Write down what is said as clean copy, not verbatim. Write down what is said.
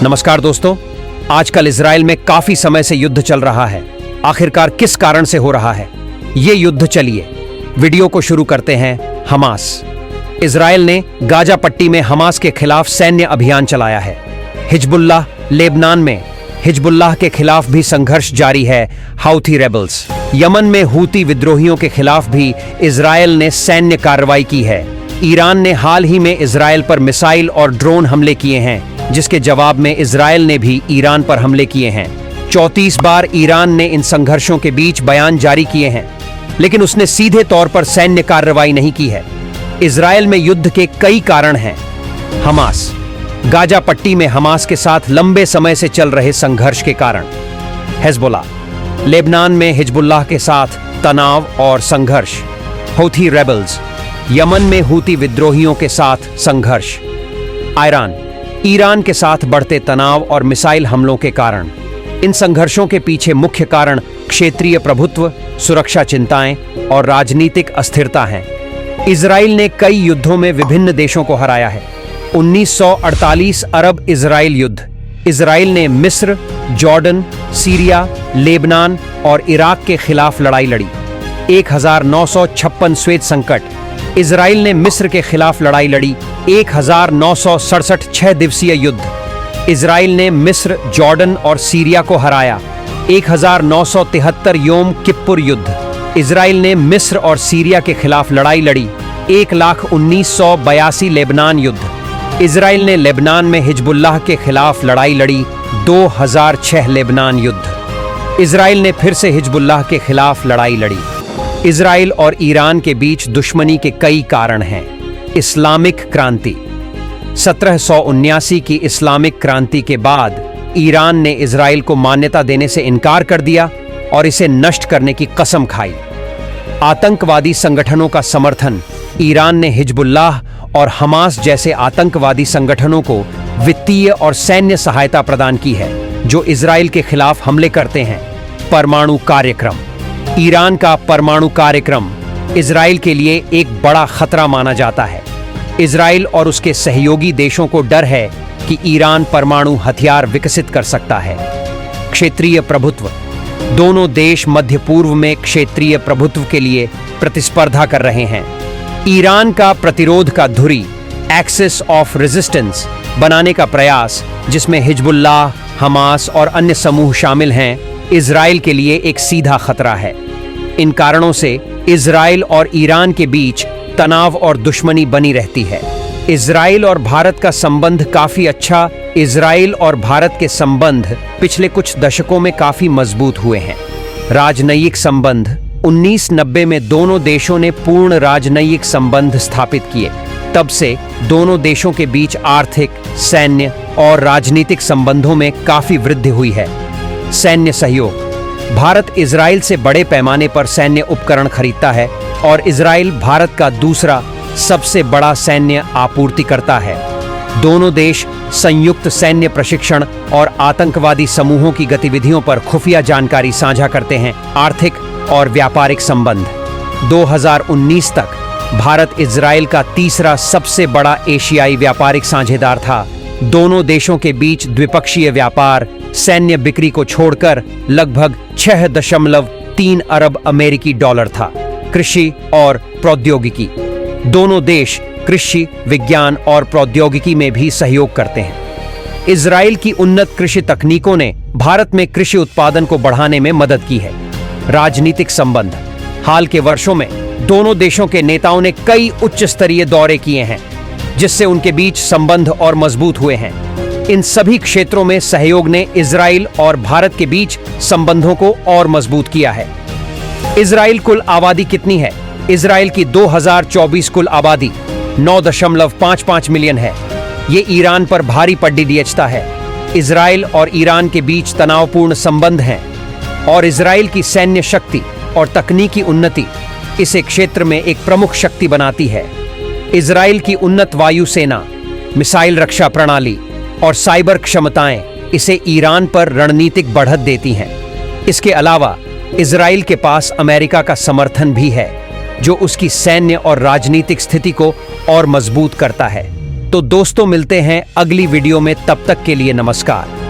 नमस्कार दोस्तों, आजकल इजराइल में काफी समय से युद्ध चल रहा है। आखिरकार किस कारण से हो रहा है ये युद्ध? चलिए वीडियो को शुरू करते हैं। हमास। इजराइल ने गाजा पट्टी में हमास के खिलाफ सैन्य अभियान चलाया है। हिजबुल्लाह। लेबनान में हिजबुल्लाह के खिलाफ भी संघर्ष जारी है। Houthi rebels. यमन में हूती विद्रोहियों के खिलाफ भी इजराइल ने सैन्य कार्रवाई की है। ईरान ने हाल ही में इजराइल पर मिसाइल और ड्रोन हमले किए हैं, जिसके जवाब में इजराइल ने भी ईरान पर हमले किए हैं। 34 बार ईरान ने इन संघर्षों के बीच बयान जारी किए हैं, लेकिन उसने सीधे तौर पर सैन्य कार्रवाई नहीं की है। इजराइल में युद्ध के कई कारण हैं। हमास। गाजा पट्टी में हमास के साथ लंबे समय से चल रहे संघर्ष के कारण। हिजबुल्लाह। लेबनान में हिजबुल्लाह के साथ तनाव और संघर्ष। Houthi rebels. यमन में हूती विद्रोहियों के साथ संघर्ष। ईरान के साथ बढ़ते तनाव और मिसाइल हमलों के कारण। इन संघर्षों के पीछे मुख्य कारण क्षेत्रीय प्रभुत्व, सुरक्षा चिंताएं और राजनीतिक अस्थिरता हैं। इजराइल ने कई युद्धों में विभिन्न देशों को हराया है। 1948 अरब इजराइल युद्ध। इजराइल ने मिस्र, जॉर्डन, सीरिया, लेबनान और इराक के खिलाफ लड़ाई लड़ी। 1956 श्वेत संकट। इजराइल ने मिस्र के खिलाफ लड़ाई लड़ी। 1967 6 दिवसीय युद्ध। इजराइल ने मिस्र, जॉर्डन और सीरिया को हराया। 1973 योम किप्पुर युद्ध। इजराइल ने मिस्र और सीरिया के खिलाफ लड़ाई लड़ी। 1,1982 लेबनान युद्ध। इजराइल ने लेबनान में हिजबुल्लाह के खिलाफ लड़ाई लड़ी। 2006 लेबनान युद्ध। इजराइल ने फिर से हिजबुल्लाह के खिलाफ लड़ाई लड़ी। इजराइल और ईरान के बीच दुश्मनी के कई कारण हैं। इस्लामिक क्रांति। 1779 की इस्लामिक क्रांति के बाद ईरान ने इजराइल को मान्यता देने से इनकार कर दिया और इसे नष्ट करने की कसम खाई। आतंकवादी संगठनों का समर्थन। ईरान ने हिजबुल्लाह और हमास जैसे आतंकवादी संगठनों को वित्तीय और सैन्य सहायता प्रदान की है, जो इजराइल के खिलाफ हमले करते हैं। परमाणु कार्यक्रम। ईरान का परमाणु कार्यक्रम इजराइल के लिए एक बड़ा खतरा माना जाता है। इजराइल और उसके सहयोगी देशों को डर है कि ईरान परमाणु हथियार विकसित कर सकता है। क्षेत्रीय प्रभुत्व। दोनों देश मध्य पूर्व में क्षेत्रीय प्रभुत्व के लिए प्रतिस्पर्धा कर रहे हैं। ईरान का प्रतिरोध का धुरी, एक्सिस ऑफ रेजिस्टेंस बनाने का प्रयास, जिसमें हिजबुल्लाह, हमास और अन्य समूह शामिल हैं, इजराइल के लिए एक सीधा खतरा है। इन कारणों से इजराइल और ईरान के बीच तनाव और दुश्मनी बनी रहती है। इजराइल और भारत का संबंध काफी अच्छा। इजराइल और भारत के संबंध पिछले कुछ दशकों में काफी मजबूत हुए हैं। राजनयिक संबंध। 1990 में दोनों देशों ने पूर्ण राजनयिक संबंध स्थापित किए। तब से दोनों देशों के बीच आर्थिक, सैन्य और राजनीतिक संबंधों में काफी वृद्धि हुई है। सैन्य सहयोग। भारत इजराइल से बड़े पैमाने पर सैन्य उपकरण खरीदता है और इजराइल भारत का दूसरा सबसे बड़ा सैन्य आपूर्तिकर्ता है। दोनों देश संयुक्त सैन्य प्रशिक्षण और आतंकवादी समूहों की गतिविधियों पर खुफिया जानकारी साझा करते हैं। आर्थिक और व्यापारिक संबंध। 2019 तक भारत इजराइल का तीसरा सबसे बड़ा एशियाई व्यापारिक साझेदार था। दोनों देशों के बीच द्विपक्षीय व्यापार सैन्य बिक्री को छोड़कर लगभग 6.3 अरब अमेरिकी डॉलर था। कृषि और प्रौद्योगिकी। दोनों देश कृषि, विज्ञान और प्रौद्योगिकी में भी सहयोग करते हैं। इजराइल की उन्नत कृषि तकनीकों ने भारत में कृषि उत्पादन को बढ़ाने में मदद की है। राजनीतिक संबंध। हाल के वर्षों में दोनों देशों के नेताओं ने कई उच्च स्तरीय दौरे किए हैं, जिससे उनके बीच संबंध और मजबूत हुए हैं। इन सभी क्षेत्रों में सहयोग ने इजराइल और भारत के बीच संबंधों को और मजबूत किया है। इजराइल कुल आबादी कितनी है? इजराइल की 2024 कुल आबादी 9.55 मिलियन है। ये ईरान पर भारी पड्डी दियचता है। इजराइल और ईरान के बीच तनावपूर्ण संबंध हैं और इजराइल की सैन्य शक्ति और तकनीकी उन्नति इसे क्षेत्र में एक प्रमुख शक्ति बनाती है। इजराइल की उन्नत वायु सेना, मिसाइल रक्षा प्रणाली और साइबर क्षमताएं इसे ईरान पर रणनीतिक बढ़त देती हैं। इसके अलावा इजराइल के पास अमेरिका का समर्थन भी है, जो उसकी सैन्य और राजनीतिक स्थिति को और मजबूत करता है। तो दोस्तों मिलते हैं अगली वीडियो में, तब तक के लिए नमस्कार।